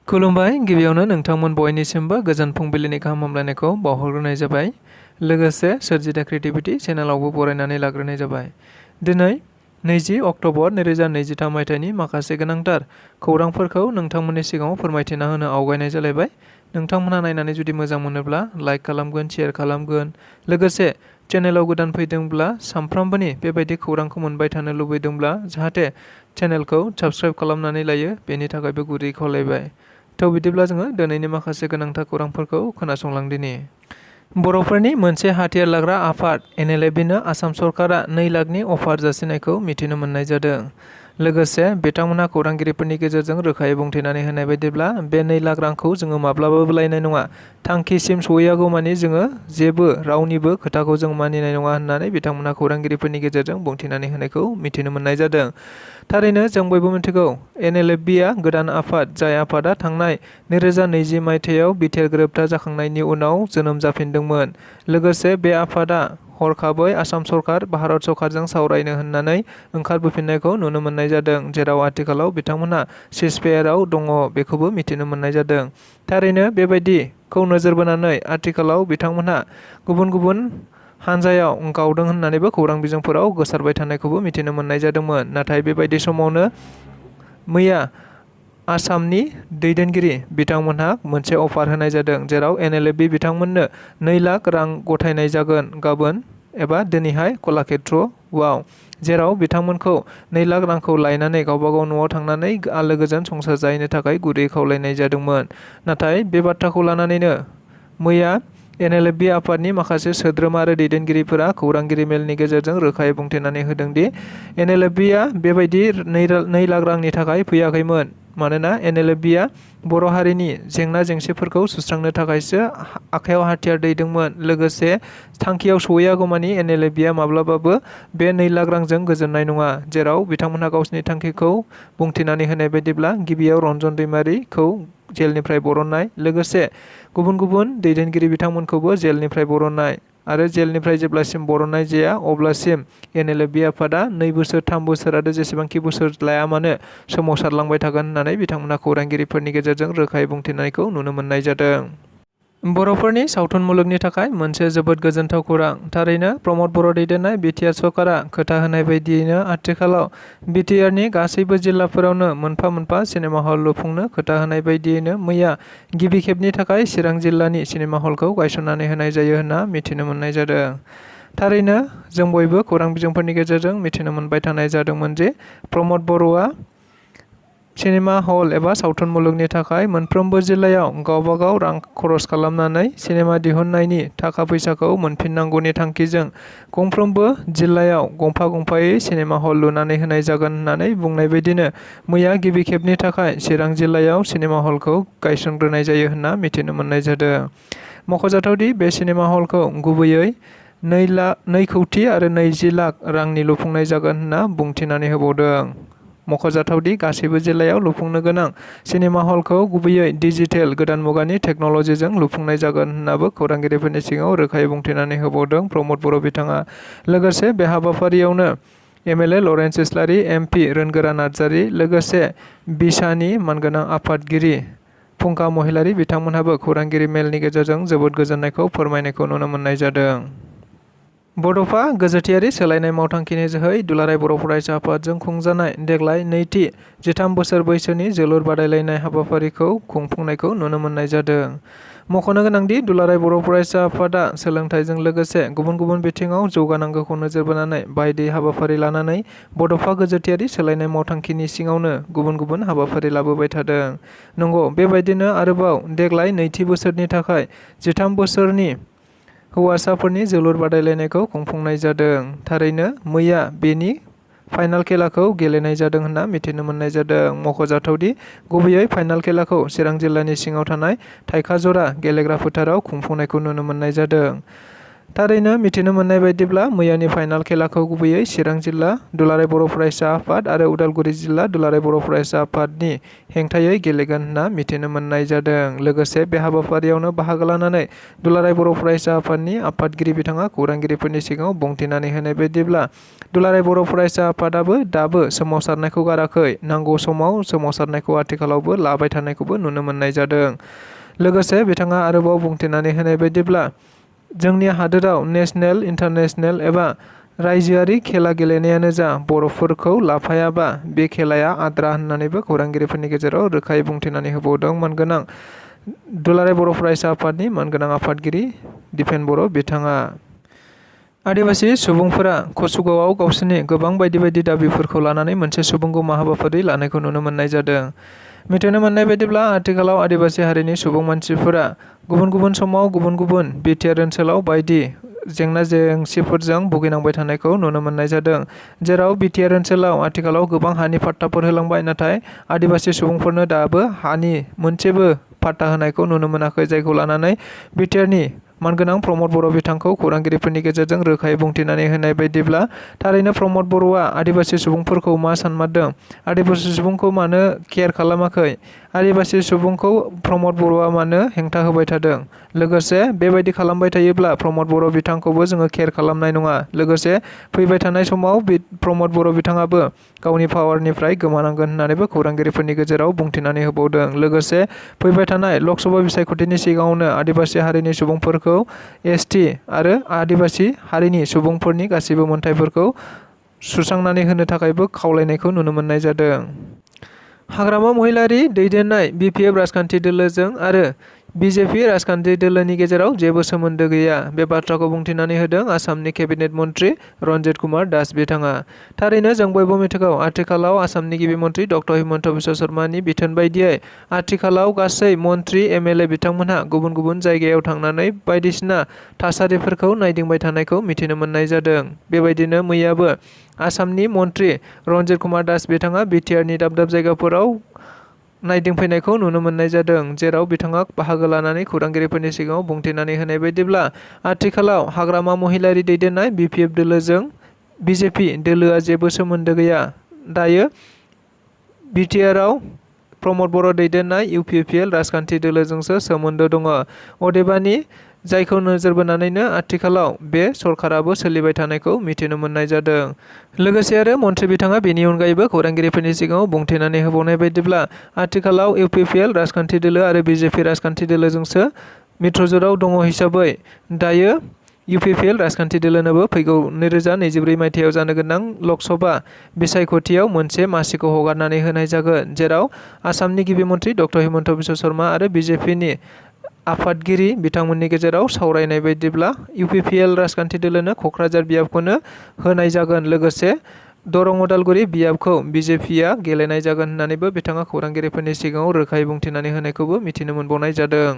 खुलुमबाय गिबियावनो नोंथांमोन बयनिसिमबो गोजोन फुंबिलिनि गाहाम हामलायनायखौ बावहरग्रोनाय जाबाय। लोगोसे सोरजिथा क्रिएटिभिटी चेनेलावबो बरायनानै लाग्रोनाय जाबाय। दिनै 20 अक्ट'बर 2023 मायथाइनि माखासे गोनांथार खौरांफोरखौ नोंथांमोननि सिगाङाव फोरमायथिना होनो आवगायनाय जालायबाय। नोंथांमोनहा नायनानै जुदि मोजां मोनोब्ला लाइक खालामगोन, शेयार खालामगोन। लोगोसे चेनेलाव गोदान फैदोंब्ला सानफ्रामबोनि बेबायदि खौरांखौ मोनबाय थानो लुबैदोंब्ला जाहाथे चेनेलखौ साबस्क्राइब खालामनानै लायो, बेनि थाखायबो गुरै खावलायबाय। बिदिब्ला जोङो दिनैनि माखासे गोनांथार खौरांफोरखौ खोनासंलांदिनि। बर'फोरनि मोनसे हाथियार लाग्रा आफाद NLFनो आसाम सरकारा 2 लाखनि अफार जासिनायखौ मिथिनो मोननाय जादों। लोगोसे बिथांमोनहा खौरांगिरिफोरनि गेजेरजों रोखायै बुंथिनानै होनाय बायदिब्ला बे 2 लाख रांखौ जोङो माब्लाबाबो लायनाय नङा। थांखिसिम सहैयागौमानि जोङो जेबो रावनिबो खोथाखौ जों मानिनाय नङा होननानै बिथांमोनहा खौरांगिरिफोरनि गेजेरजों बुंथिनानै होनायखौ मिथिनो मोननाय जादों। थारैनो जों बयबो मिथिगौ NLFआ गोदान आफाद, जाय आफादा थांनाय 2020 मायथाइयाव बिटिआर गोरोबथा जाखांनायनि उनाव जोनोम जाफिनदोंमोन। लोगोसे बे आफादा हरखाबै आसाम सरकार, भारत सरकारजों सावरायनो होननानै ओंखारबोफिननायखौ नुनो मोननाय जादों, जेराव आथिखालाव बिथांमोनहा सिजफायाराव दङ बेखौबो मिथिनो मोननाय जादों। थारैनो बेबायदिखौ नोजोर बोनानै आथिखालाव बिथांमोनहा गुबुन गुबुन हानजायाव गावदों होननानैबो खौरां बिजोंफोराव गोसारबाय थानायखौबो मिथिनो मोननाय जादोंमोन। नाथाय बेबायदि समावनो मैया आसामनि दैदेनगिरि बिथांमोनहा मोनसे अफार होनाय जादों, जेराव NLF बिथांमोननो 2 लाख रां गथायनाय जागोन गाबोन एबा दिनैहाय कलाक्षेत्रआव, जेराव बिथांमोनखौ 2 लाख रांखौ लायनानै गावबागाव न'आव थांनानै आलो गोजोन संसार जाहैनो थाखाय गुरै खावलायनाय जादोंमोन। नाथाय बे बाथ्राखौ लानानैनो मैया NLF आफादनि माखासे सोद्रोमा आरो दैदेनगिरिफोरा खौरांगिरि मेलनि गेजेरजों रोखायै बुंथिनानै होदों दि NLFआ बेबायदि 2 लाख रांनि थाखाय फैयाखैमोन। मानोना NLFआ बर' हारिनि जेंना जेंसिफोरखौ सुस्रांनो थाखायसो आखायाव हाथियार दैदोंमोन। लोगोसे थांखियाव सहैयागौमानि NLFआ माब्लाबाबो बे 2 लाख रांजों गोजोननाय नङा, जेराव बिथांमोनहा गावसिनि थांखिखौ बुंथिनानै होनाय बायदिब्ला गिबियाव रन्जन दैमारिखौ जेलनिफ्राय बरननाय, लोगोसे गुबुन गुबुन दैदेनगिरि बिथांमोनखौबो जेलनिफ्राय बरननाय आरो जेलनिफ्राय जेब्लासिम बरननाय जाया अब्लासिम NLF आफादा 2 बोसोर 3 बोसोर आरो जेसेबांखि बोसोर लाया मानो सोमावसारलांबाय थागोन होननानै बिथांमोनहा खौरांगिरिफोरनि गेजेरजों रोखायै बुंथिनायखौ नुनो मोननाय जादों। बर'फोरनि सावथुन मुलुगनि थाखाय मोनसे जोबोद गोजोनथाव खौरां। थारैनो प्रमद बर' दैदेननाय बिटिआर सरकारा खोथा होनाय बायदियैनो आथिखालाव बिटिआरनि गासैबो जिल्लाफोरावनो मोनफा मोनफा सिनेमा हल लुफुंनो खोथा होनाय बायदियैनो मैया गिबि खेबनि थाखाय चिरां जिल्लानि सिनेमा हलखौ गायसननानै होनाय जायो होनना मिथिनो मोननाय जादों। थारैनो जों बयबो खौरां बिजोंफोरनि गेजेरजों मिथिनो मोनबाय थानाय जादोंमोन जे प्रमद बर'आ सिनेमा हल एबा सावथुन मुलुगनि थाखाय मोनफ्रोमबो जिल्लायाव गावबागाव रां खरस खालामनानै सिनेमा दिहुननायनि थाखा फैसाखौ मोनफिननांगौनि थांखिजों गंफ्रोमबो जिल्लायाव गंफा गंफायै सिनेमा हल लुनानै होनाय जागोन होननानै बुंनाय बायदिनो मैया गिबि खेबनि थाखाय चिरां जिल्लायाव सिनेमा हलखौ गायसनग्रोनाय जायो होनना मिथिनो मोननाय जादों। मख'जाथावदि बे सिनेमा हलखौ गुबैयै 2 कौटि आरो 20 लाख रांनि लुफुंनाय जागोन होनना बुंथिनानै होबावदों। मख'जाथावदि गासैबो जिल्लायाव लुफुंनो गोनां सिनेमा हलखौ गुबैयै डिजिटेल गोदान मुगानि टेक्न'लजिजों लुफुंनाय जागोन होननाबो खौरांगिरिफोरनि सिगाङाव रोखायै बुंथिनानै होबावदों प्रमद बर' बिथाङा। लोगोसे बे हाबाफारियावनो MLA लरेन्स इस्लारि, MP रोनगोरा नार्जारि, लोगोसे बिसानि मानगोनां आफादगिरि फुंखा महिलारि बिथांमोनहाबो खौरांगिरि मेलनि गेजेरजों जोबोद गोजोननायखौ फोरमायनायखौ नुनो मोननाय जादों। बड'फा गोजोथियारि सोलायनाय मावथांखिनि जोहै दुलाराय बर' फरायसा आफादजों खुंजानाय देग्लाय 2थि 13 बोसोर बैसोनि जोलुर बादायलायनाय हाबाफारिखौ खुंफुंनायखौ नुनो मोननाय जादों। मख'नो गोनांदि दुलाराय बर' फरायसा आफादा सोलोंथाइजों लोगोसे गुबुन गुबुन बिथिङाव जौगानांगौखौ नोजोर बोनानै बायदि हाबाफारि लानानै बड'फा गोजोथियारि सोलायनाय मावथांखिनि सिङावनो गुबुन गुबुन हाबाफारि लाबोबाय थादों। नंगौ, बेबायदिनो आरोबाव देग्लाय 2थि बोसोरनि थाखाय 13 बोसोरनि हौवासाफोरनि जोलुर बादायलायनायखौ खुंफुंनाय जादों। थारैनो मैया बेनि फाइनाल खेलाखौ गेलेनाय जादों होनना मिथिनो मोननाय जादों। मख'जाथावदि गुबैयै फाइनाल खेलाखौ चिरां जिल्लानि सिङाव थानाय थाइखाजरा गेलेग्रा फोथाराव खुंफुंनायखौ नुनो मोननाय जादों। थारैनो मिथिनो मोननाय बायदिब्ला मैयानि फाइनाल खेलाखौ गुबैयै चिरां जिल्ला दुलाराय बर' फरायसा आफाद आरो उदालगुरि जिल्ला दुलाराय बर' फरायसा आफादनि हेंथायै गेलेगोन होनना मिथिनो मोननाय जादों। लोगोसे बे हाबाफारियावनो बाहागो लानानै दुलाराय बर' फरायसा आफादनि आफादगिरि बिथाङा खौरांगिरिफोरनि सिगाङाव बुंथिनानै होनाय बायदिब्ला दुलाराय बर' फरायसा आफादाबो दाबो सोमावसारनायखौ गाराखै, नांगौ समाव सोमावसारनायखौ आथिखालावबो लाबाय थानायखौबो नुनो मोननाय जादों। लोगोसे बिथाङा आरोबाव बुंथिनानै होनाय बायदिब्ला जोंनि हादोराव नेशनेल, इन्टारनेशनेल एबा रायजोआरि खेला गेलेनायानो जा बर'फोरखौ लाफायाबा बे खेलाया आद्रा होननानैबो खौरांगिरिफोरनि गेजेराव रोखायै बुंथिनानै होबावदों मानगोनां दुलाराय बर' फरायसा आफादनि मानगोनां आफादगिरि दिपेन बर' बिथाङा। आदिबासि सुबुंफोरा कसुगावआव गावसोरनि गोबां बायदि बायदि दाबिफोरखौ लानानै मोनसे सुबुंगौमा हाबाफारि लानायखौ नुनो मोननाय जादों। मिथिनो मोननाय बायदिब्ला आथिखालाव आदिबासि हारिनि सुबुं मानसिफोरा गुबुन गुबुन समाव गुबुन गुबुन बिटिआर ओनसोलाव बायदि जेंना जेंसिफोरजों भुगिनांबाय थानायखौ नुनो मोननाय जादों। जेराव बिटिआर ओनसोलाव आथिखालाव गोबां हानि पाट्टाफोर होलांबाय, नाथाय आदिबासि सुबुंफोरनो दाबो हानि मोनसेबो पाट्टा होनायखौ नुनो मोनाखै, जायखौ लानानै बिटिआरनि मानगोनां प्रमद बर' बिथांखौ खौरांगिरिफोरनि गेजेरजों रोखायै बुंथिनानै होनाय बायदिब्ला थारैनो प्रमद बर'आ आदिबासि सुबुंफोरखौ मा सानमारदों, आदिबासि सुबुंखौ मानो केयार खालामाखै, आदिबासि सुबुंखौ प्रमद बर'आ मानो हेंथा होबाय थादों। लोगोसे बेबायदि खालामबाय थायोब्ला प्रमद बर' बिथांखौबो जोङो केयार खालामनाय नङा। लोगोसे फैबाय थानाय समाव प्रमद बर' बिथाङाबो गावनि पावारनिफ्राय गोमानांगोन होननानैबो खौरांगिरिफोरनि गेजेराव बुंथिनानै होबावदों। लोगोसे फैबाय थानाय लकसभा बिसायख'थिनि सिगाङावनो आदिबासि हारिनि सुबुंफोरखौ एसटि आरो आदिबासि हारिनि सुबुंफोरनि गासैबो मोनथायफोरखौ सुस्रांनानै होनो थाखायबो खावलायनायखौ नुनो मोननाय जादों। हाग्रामा महिलारि दैदेननाय बिपिएफ राजखान्थि दोलोजों आरो बिजेपि राजखान्थि दोलोनि गेजेराव जेबो सोमोन्दो गैया, बे बाथ्राखौ बुंथिनानै होदों आसामनि केबिनेट मन्त्रि रन्जित कुमार दास बिथाङा। थारैनो जों बयबो मिथिगौ, आथिखालाव आसामनि गिबि मन्त्रि डक्टर हिमन्त बिश्व शर्मानि बिथोन बायदियै आथिखालाव गासै मन्त्रि एमएलए बिथांमोनहा गुबुन गुबुन जायगायाव थांनानै बायदिसिना थासारिफोरखौ नायदिंबाय थानायखौ मिथिनो मोननाय जादों। बेबायदिनो मैयाबो आसामनि मन्त्रि रन्जित कुमार दास बिथाङा बिटिआरनि दाब दाब जायगाफोराव नायदिंफैनायखौ नुनो मोननाय जादों, जेराव बिथाङा बाहागो लानानै खौरांगिरिफोरनि सिगाङाव बुंथिनानै होनाय बायदिब्ला आथिखालाव हाग्रामा महिलारि दैदेननाय बिपिएफ दोलोजों बिजेपि दोलोआ जेबो सोमोन्दो गैया। दायो बिटिआरआव प्रमद बर' दैदेननाय इउपिपिएल राजखान्थि दोलोजोंसो सोमोन्दो दङ। अदेबानि जायखौ नोजोर बोनानैनो आथिखालाव बे सरकाराबो सोलिबाय थानायखौ मिथिनो मोननाय जादों। लोगोसे आरो मन्त्रि बिथाङा बेनि अनगायैबो खौरांगिरिफोरनि सिगाङाव बुंथिनानै होबावनाय बायदिब्ला आथिखालाव इउपिपिएल राजखान्थि दोलो आरो बिजेपि राजखान्थि दोलोजोंसो मित्रजोराव दङ हिसाबै दायो इउपिपिएल राजखान्थि दोलोनोबो फैगौ 2024 मायथाइयाव जानो गोनां लकसभा बिसायख'थियाव मोनसे मासिखौ हगारनानै होनाय जागोन, जेराव आसामनि गिबि मन्त्रि डक्टर हिमन्त बिश्व शर्मा आरो बिजेपिनि आफादगिरि बिथांमोननि गेजेराव सावरायनाय बायदिब्ला इउपिपिएल राजखान्थि दोलोनो क'क्राझार बियाबखौनो होनाय जागोन। लोगोसे दरं उदालगुरि बियाबखौ बिजेपिआ गेलेनाय जागोन होननानैबो बिथाङा खौरांगिरिफोरनि सिगाङाव रोखायै बुंथिनानै होनायखौबो मिथिनो मोनबावनाय जादों।